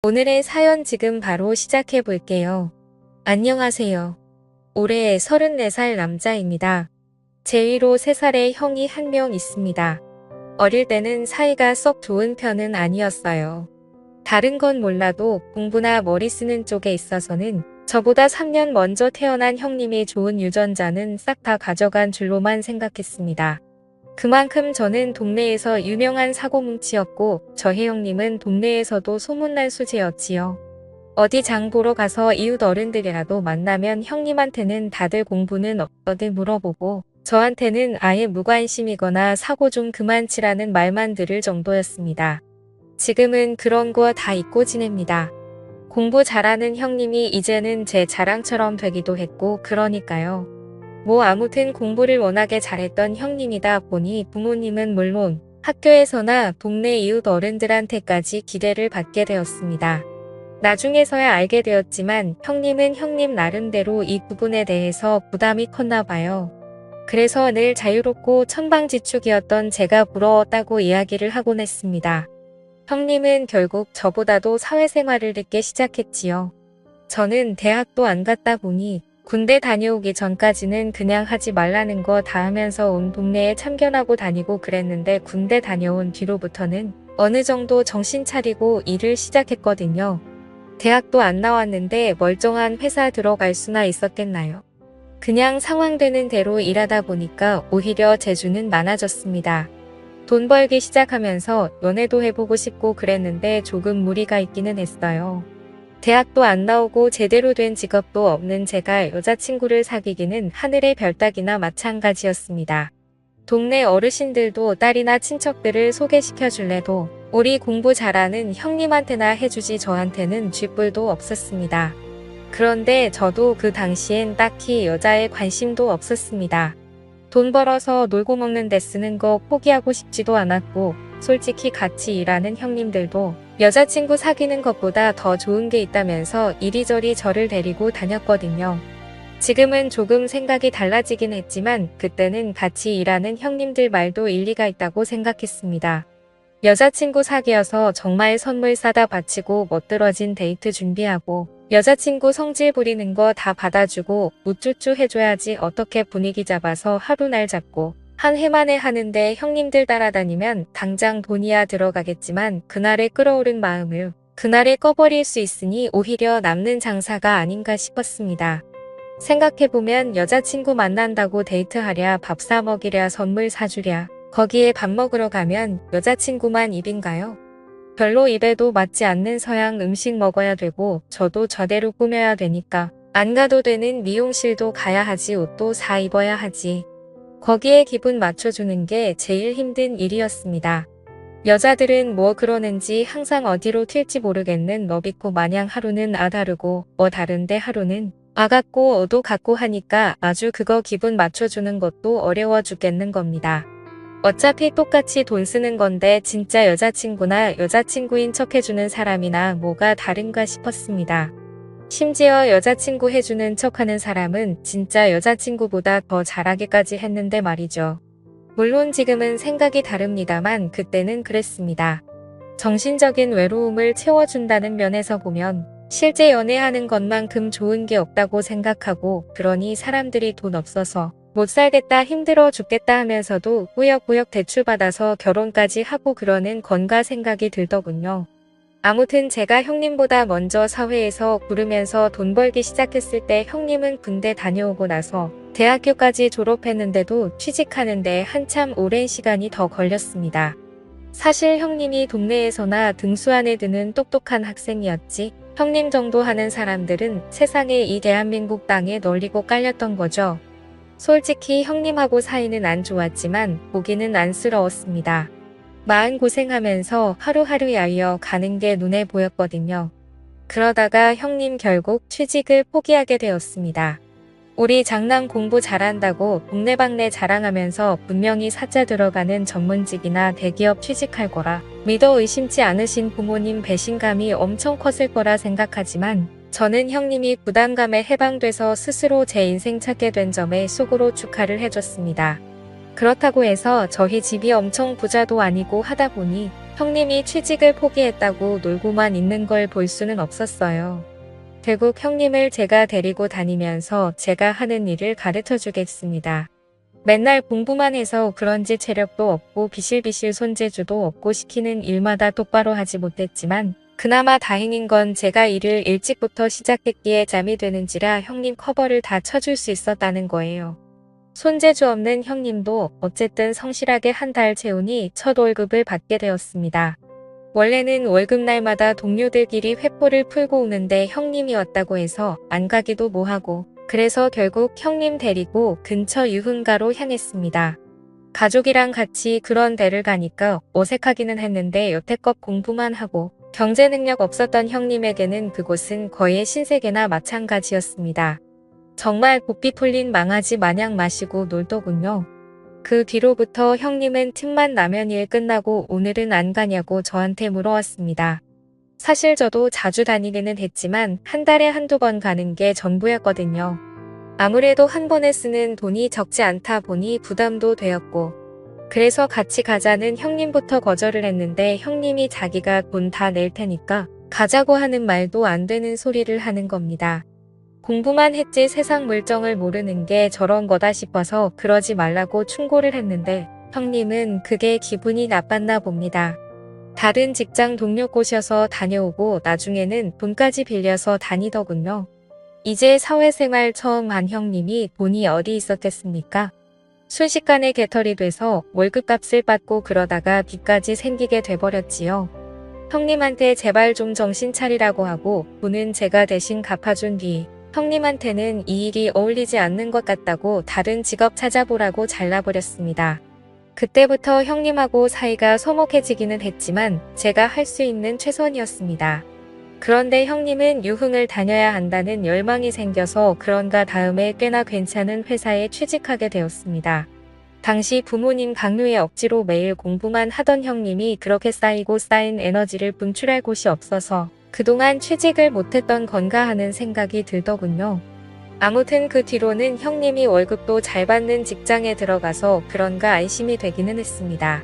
오늘의 사연 지금 바로 시작해 볼게요. 안녕하세요. 올해 34살 남자입니다. 제 위로 3살의 형이 한 명 있습니다. 어릴 때는 사이가 썩 좋은 편은 아니었어요. 다른 건 몰라도 공부나 머리 쓰는 쪽에 있어서는 저보다 3년 먼저 태어난 형님이 좋은 유전자는 싹 다 가져간 줄로만 생각했습니다. 그만큼 저는 동네에서 유명한 사고뭉치였고 저희 형님은 동네에서도 소문난 수재였지요. 어디 장 보러 가서 이웃 어른들이라도 만나면 형님한테는 다들 공부는 어떠든 물어보고 저한테는 아예 무관심이거나 사고 좀 그만 치라는 말만 들을 정도였습니다. 지금은 그런 거 다 잊고 지냅니다. 공부 잘하는 형님이 이제는 제 자랑처럼 되기도 했고 그러니까요. 뭐 아무튼 공부를 워낙에 잘했던 형님이다 보니 부모님은 물론 학교에서나 동네 이웃 어른들한테까지 기대를 받게 되었습니다. 나중에서야 알게 되었지만 형님은 형님 나름대로 이 부분에 대해서 부담이 컸나 봐요. 그래서 늘 자유롭고 천방지축이었던 제가 부러웠다고 이야기를 하곤 했습니다. 형님은 결국 저보다도 사회생활을 늦게 시작했지요. 저는 대학도 안 갔다 보니 군대 다녀오기 전까지는 그냥 하지 말라는 거 다 하면서 온 동네에 참견하고 다니고 그랬는데 군대 다녀온 뒤로부터는 어느 정도 정신 차리고 일을 시작했거든요. 대학도 안 나왔는데 멀쩡한 회사 들어갈 수나 있었겠나요? 그냥 상황되는 대로 일하다 보니까 오히려 재주는 많아졌습니다. 돈 벌기 시작하면서 연애도 해보고 싶고 그랬는데 조금 무리가 있기는 했어요. 대학도 안 나오고 제대로 된 직업도 없는 제가 여자친구를 사귀기는 하늘의 별 따기나 마찬가지였습니다. 동네 어르신들도 딸이나 친척들을 소개시켜 줄래도 우리 공부 잘하는 형님한테나 해주지 저한테는 쥐뿔도 없었습니다. 그런데 저도 그 당시엔 딱히 여자에 관심도 없었습니다. 돈 벌어서 놀고 먹는 데 쓰는 거 포기하고 싶지도 않았고 솔직히 같이 일하는 형님들도 여자친구 사귀는 것보다 더 좋은 게 있다면서 이리저리 저를 데리고 다녔거든요. 지금은 조금 생각이 달라지긴 했지만 그때는 같이 일하는 형님들 말도 일리가 있다고 생각했습니다. 여자친구 사귀어서 정말 선물 사다 바치고 멋들어진 데이트 준비하고 여자친구 성질 부리는 거 다 받아주고 우쭈쭈 해줘야지 어떻게 분위기 잡아서 하루 날 잡고 한 해 만에 하는데 형님들 따라다니면 당장 돈이야 들어가겠지만 그날의 끓어오른 마음을 그날에 꺼버릴 수 있으니 오히려 남는 장사가 아닌가 싶었습니다. 생각해보면 여자친구 만난다고 데이트하랴 밥 사 먹이랴 선물 사주랴 거기에 밥 먹으러 가면 여자친구만 입인가요? 별로 입에도 맞지 않는 서양 음식 먹어야 되고 저도 저대로 꾸며야 되니까 안 가도 되는 미용실도 가야 하지 옷도 사 입어야 하지. 거기에 기분 맞춰주는 게 제일 힘든 일이었습니다. 여자들은 뭐 그러는지 항상 어디로 튈지 모르겠는 너비꼬 마냥 하루는 다르고 다른데 하루는 같고 어도 같고 하니까 아주 그거 기분 맞춰주는 것도 어려워 죽겠는 겁니다. 어차피 똑같이 돈 쓰는 건데 진짜 여자친구나 여자친구인 척 해주는 사람이나 뭐가 다른가 싶었습니다. 심지어 여자친구 해주는 척하는 사람은 진짜 여자친구보다 더 잘하기까지 했는데 말이죠. 물론 지금은 생각이 다릅니다만 그때는 그랬습니다. 정신적인 외로움을 채워준다는 면에서 보면 실제 연애하는 것만큼 좋은 게 없다고 생각하고 그러니 사람들이 돈 없어서 못 살겠다 힘들어 죽겠다 하면서도 꾸역꾸역 대출받아서 결혼까지 하고 그러는 건가 생각이 들더군요. 아무튼 제가 형님보다 먼저 사회에서 구르면서 돈 벌기 시작했을 때 형님은 군대 다녀오고 나서 대학교까지 졸업했는데도 취직하는데 한참 오랜 시간이 더 걸렸습니다. 사실 형님이 동네에서나 등수 안에 드는 똑똑한 학생이었지 형님 정도 하는 사람들은 세상에 이 대한민국 땅에 널리고 깔렸던 거죠. 솔직히 형님하고 사이는 안 좋았지만 보기는 안쓰러웠습니다. 마음고생하면서 하루하루 야위어 가는 게 눈에 보였거든요. 그러다가 형님 결국 취직을 포기하게 되었습니다. 우리 장남 공부 잘한다고 동네방네 자랑하면서 분명히 사자 들어가는 전문직이나 대기업 취직할 거라 믿어 의심치 않으신 부모님 배신감이 엄청 컸을 거라 생각하지만 저는 형님이 부담감에 해방돼서 스스로 제 인생 찾게 된 점에 속으로 축하를 해줬습니다. 그렇다고 해서 저희 집이 엄청 부자도 아니고 하다 보니 형님이 취직을 포기했다고 놀고만 있는 걸 볼 수는 없었어요. 결국 형님을 제가 데리고 다니면서 제가 하는 일을 가르쳐 주겠습니다. 맨날 공부만 해서 그런지 체력도 없고 비실비실 손재주도 없고 시키는 일마다 똑바로 하지 못했지만 그나마 다행인 건 제가 일을 일찍부터 시작했기에 잠이 되는지라 형님 커버를 다 쳐줄 수 있었다는 거예요. 손재주 없는 형님도 어쨌든 성실하게 한 달 채우니 첫 월급을 받게 되었습니다. 원래는 월급날마다 동료들끼리 회포를 풀고 오는데 형님이 왔다고 해서 안 가기도 뭐하고 그래서 결국 형님 데리고 근처 유흥가로 향했습니다. 가족이랑 같이 그런 데를 가니까 어색하기는 했는데 여태껏 공부만 하고 경제 능력 없었던 형님에게는 그곳은 거의 신세계나 마찬가지였습니다. 정말 고삐 풀린 망아지 마냥 마시고 놀더군요. 그 뒤로부터 형님은 틈만 나면 일 끝나고 오늘은 안 가냐고 저한테 물어왔습니다. 사실 저도 자주 다니기는 했지만 한 달에 한두 번 가는 게 전부였거든요. 아무래도 한 번에 쓰는 돈이 적지 않다 보니 부담도 되었고 그래서 같이 가자는 형님부터 거절을 했는데 형님이 자기가 돈 다 낼 테니까 가자고 하는 말도 안 되는 소리를 하는 겁니다. 공부만 했지 세상 물정을 모르는 게 저런 거다 싶어서 그러지 말라고 충고를 했는데 형님은 그게 기분이 나빴나 봅니다. 다른 직장 동료 꼬셔서 다녀오고 나중에는 돈까지 빌려서 다니더군요. 이제 사회생활 처음 한 형님이 돈이 어디 있었겠습니까? 순식간에 개털이 돼서 월급값을 받고 그러다가 빚까지 생기게 돼버렸지요. 형님한테 제발 좀 정신 차리라고 하고 돈은 제가 대신 갚아준 뒤 형님한테는 이 일이 어울리지 않는 것 같다고 다른 직업 찾아보라고 잘라버렸습니다. 그때부터 형님하고 사이가 서먹해지기는 했지만 제가 할 수 있는 최선이었습니다. 그런데 형님은 유흥을 다녀야 한다는 열망이 생겨서 그런가 다음에 꽤나 괜찮은 회사에 취직하게 되었습니다. 당시 부모님 강요에 억지로 매일 공부만 하던 형님이 그렇게 쌓이고 쌓인 에너지를 분출할 곳이 없어서 그동안 취직을 못했던 건가 하는 생각이 들더군요. 아무튼 그 뒤로는 형님이 월급도 잘 받는 직장에 들어가서 그런가 안심이 되기는 했습니다.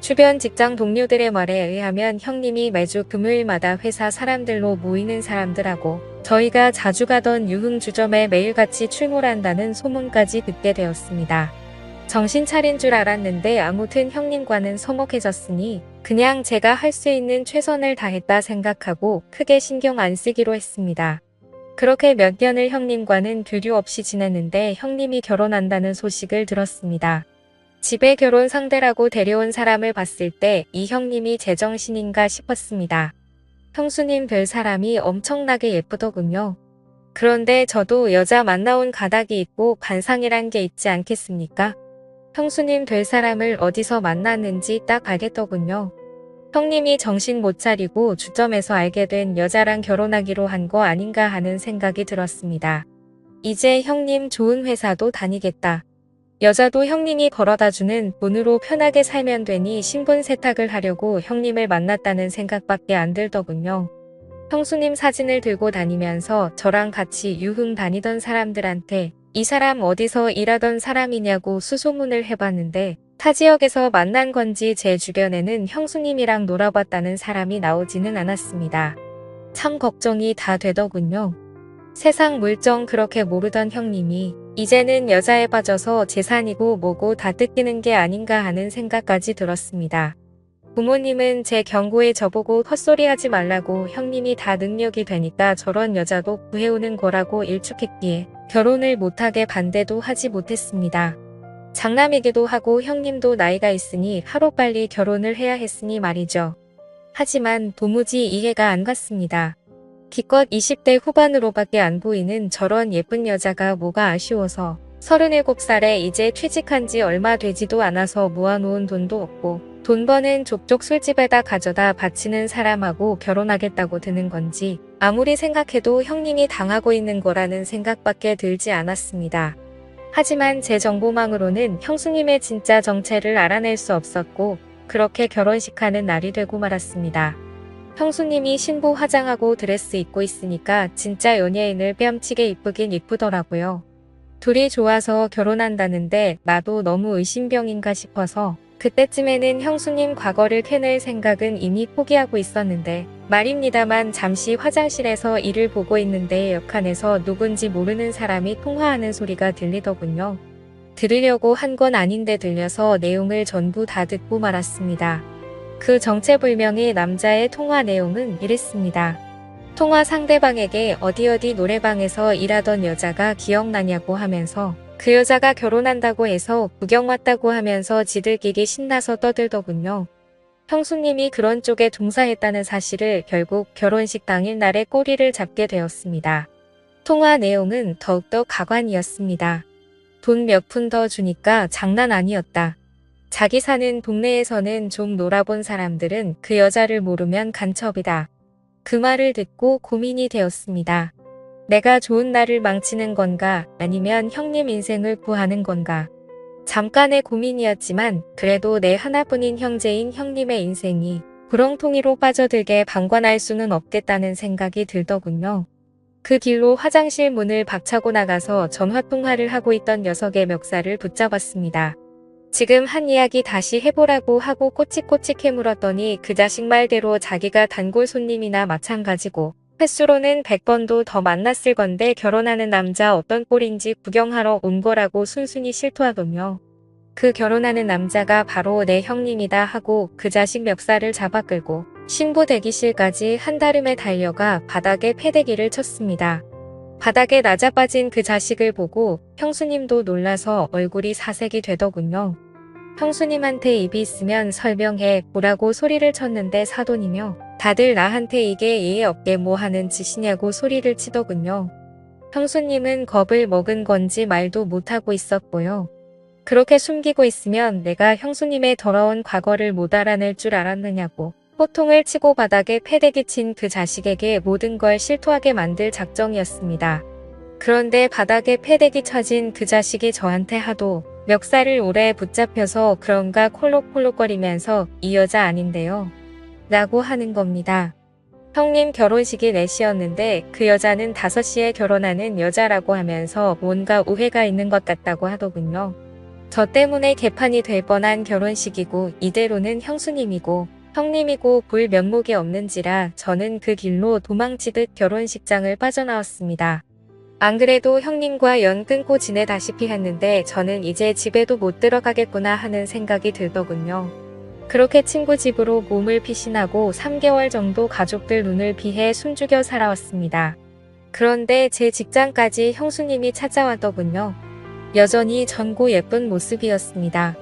주변 직장 동료들의 말에 의하면 형님이 매주 금요일마다 회사 사람들로 모이는 사람들하고 저희가 자주 가던 유흥주점에 매일같이 출몰한다는 소문까지 듣게 되었습니다. 정신 차린 줄 알았는데 아무튼 형님과는 서먹해졌으니 그냥 제가 할 수 있는 최선을 다했다 생각하고 크게 신경 안 쓰기로 했습니다. 그렇게 몇 년을 형님과는 교류 없이 지냈는데 형님이 결혼한다는 소식을 들었습니다. 집에 결혼 상대라고 데려온 사람을 봤을 때 이 형님이 제정신인가 싶었습니다. 형수님 별 사람이 엄청나게 예쁘더군요. 그런데 저도 여자 만나온 가닥이 있고 관상이란 게 있지 않겠습니까? 형수님 될 사람을 어디서 만났는지 딱 알겠더군요. 형님이 정신 못 차리고 주점에서 알게 된 여자랑 결혼하기로 한 거 아닌가 하는 생각이 들었습니다. 이제 형님 좋은 회사도 다니겠다. 여자도 형님이 걸어다주는 돈으로 편하게 살면 되니 신분 세탁을 하려고 형님을 만났다는 생각밖에 안 들더군요. 형수님 사진을 들고 다니면서 저랑 같이 유흥 다니던 사람들한테 이 사람 어디서 일하던 사람이냐고 수소문을 해봤는데 타 지역에서 만난 건지 제 주변에는 형수님이랑 놀아봤다는 사람이 나오지는 않았습니다. 참 걱정이 다 되더군요. 세상 물정 그렇게 모르던 형님이 이제는 여자에 빠져서 재산이고 뭐고 다 뜯기는 게 아닌가 하는 생각까지 들었습니다. 부모님은 제 경고에 저보고 헛소리하지 말라고 형님이 다 능력이 되니까 저런 여자도 구해오는 거라고 일축했기에 결혼을 못하게 반대도 하지 못했습니다. 장남이기도 하고 형님도 나이가 있으니 하루빨리 결혼을 해야 했으니 말이죠. 하지만 도무지 이해가 안 갔습니다. 기껏 20대 후반으로밖에 안 보이는 저런 예쁜 여자가 뭐가 아쉬워서 37살에 이제 취직한 지 얼마 되지도 않아서 모아놓은 돈도 없고 돈 버는 족족 술집에다 가져다 바치는 사람하고 결혼하겠다고 드는 건지 아무리 생각해도 형님이 당하고 있는 거라는 생각밖에 들지 않았습니다. 하지만 제 정보망으로는 형수님의 진짜 정체를 알아낼 수 없었고 그렇게 결혼식하는 날이 되고 말았습니다. 형수님이 신부 화장하고 드레스 입고 있으니까 진짜 연예인을 뺨치게 이쁘긴 이쁘더라고요. 둘이 좋아서 결혼한다는데 나도 너무 의심병인가 싶어서 그때쯤에는 형수님 과거를 캐낼 생각은 이미 포기하고 있었는데 말입니다만 잠시 화장실에서 일을 보고 있는데 옆칸에서 누군지 모르는 사람이 통화하는 소리가 들리더군요. 들으려고 한 건 아닌데 들려서 내용을 전부 다 듣고 말았습니다. 그 정체불명의 남자의 통화 내용은 이랬습니다. 통화 상대방에게 어디 노래방에서 일하던 여자가 기억나냐고 하면서 그 여자가 결혼한다고 해서 구경 왔다고 하면서 지들끼리 신나서 떠들더군요. 형수님이 그런 쪽에 종사했다는 사실을 결국 결혼식 당일 날에 꼬리를 잡게 되었습니다. 통화 내용은 더욱더 가관이었습니다. 돈 몇 푼 더 주니까 장난 아니었다. 자기 사는 동네에서는 좀 놀아본 사람들은 그 여자를 모르면 간첩이다. 그 말을 듣고 고민이 되었습니다. 내가 좋은 날을 망치는 건가 아니면 형님 인생을 구하는 건가. 잠깐의 고민이었지만 그래도 내 하나뿐인 형제인 형님의 인생이 구렁텅이로 빠져들게 방관할 수는 없겠다는 생각이 들더군요. 그 길로 화장실 문을 박차고 나가서 전화통화를 하고 있던 녀석의 멱살을 붙잡았습니다. 지금 한 이야기 다시 해보라고 하고 꼬치꼬치 캐물었더니 그 자식 말대로 자기가 단골 손님이나 마찬가지고 횟수로는 100번도 더 만났을 건데 결혼하는 남자 어떤 꼴인지 구경하러 온 거라고 순순히 실토하더며 그 결혼하는 남자가 바로 내 형님이다 하고 그 자식 멱살을 잡아 끌고 신부 대기실까지 한달음에 달려가 바닥에 패대기를 쳤습니다. 바닥에 낮아빠진 그 자식을 보고 형수님도 놀라서 얼굴이 사색이 되더군요. 형수님한테 입이 있으면 설명해 보라고 소리를 쳤는데 사돈이며 다들 나한테 이게 예의 없게 뭐 하는 짓이냐고 소리를 치더군요. 형수님은 겁을 먹은 건지 말도 못하고 있었고요. 그렇게 숨기고 있으면 내가 형수님의 더러운 과거를 못 알아낼 줄 알았느냐고 호통을 치고 바닥에 패대기 친 그 자식에게 모든 걸 실토하게 만들 작정이었습니다. 그런데 바닥에 패대기 쳐진 그 자식이 저한테 하도 멱살을 오래 붙잡혀서 그런가 콜록콜록거리면서 이 여자 아닌데요. 라고 하는 겁니다. 형님 결혼식이 4시였는데 그 여자는 5시에 결혼하는 여자라고 하면서 뭔가 오해가 있는 것 같다고 하더군요. 저 때문에 개판이 될 뻔한 결혼식이고 이대로는 형수님이고 형님이고 볼 면목이 없는지라 저는 그 길로 도망치듯 결혼식장을 빠져나왔습니다. 안 그래도 형님과 연 끊고 지내다시피 했는데 저는 이제 집에도 못 들어가겠구나 하는 생각이 들더군요. 그렇게 친구 집으로 몸을 피신하고 3개월 정도 가족들 눈을 피해 숨죽여 살아왔습니다. 그런데 제 직장까지 형수님이 찾아왔더군요. 여전히 젊고 예쁜 모습이었습니다.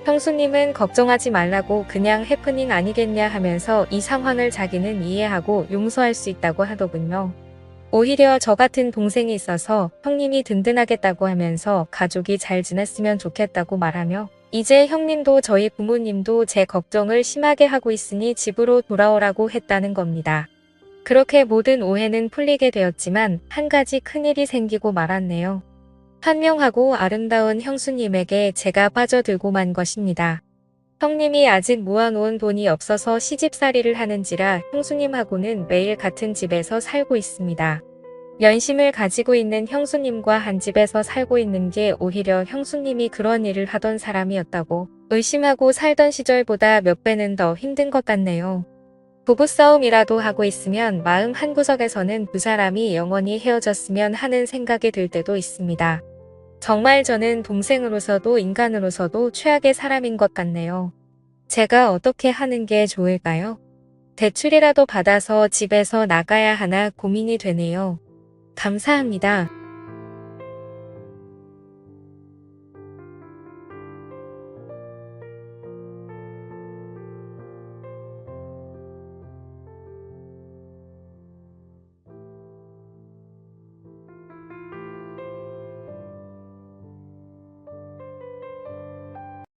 형수님은 걱정하지 말라고 그냥 해프닝 아니겠냐 하면서 이 상황을 자기는 이해하고 용서할 수 있다고 하더군요. 오히려 저 같은 동생이 있어서 형님이 든든하겠다고 하면서 가족이 잘 지냈으면 좋겠다고 말하며 이제 형님도 저희 부모님도 제 걱정을 심하게 하고 있으니 집으로 돌아오라고 했다는 겁니다. 그렇게 모든 오해는 풀리게 되었지만 한 가지 큰일이 생기고 말았네요. 현명하고 아름다운 형수님에게 제가 빠져들고 만 것입니다. 형님이 아직 모아놓은 돈이 없어서 시집살이를 하는지라 형수님하고는 매일 같은 집에서 살고 있습니다. 연심을 가지고 있는 형수님과 한 집에서 살고 있는 게 오히려 형수님이 그런 일을 하던 사람이었다고 의심하고 살던 시절보다 몇 배는 더 힘든 것 같네요. 부부싸움이라도 하고 있으면 마음 한구석에서는 두 사람이 영원히 헤어졌으면 하는 생각이 들 때도 있습니다. 정말 저는 동생으로서도 인간으로서도 최악의 사람인 것 같네요. 제가 어떻게 하는 게 좋을까요? 대출이라도 받아서 집에서 나가야 하나 고민이 되네요. 감사합니다.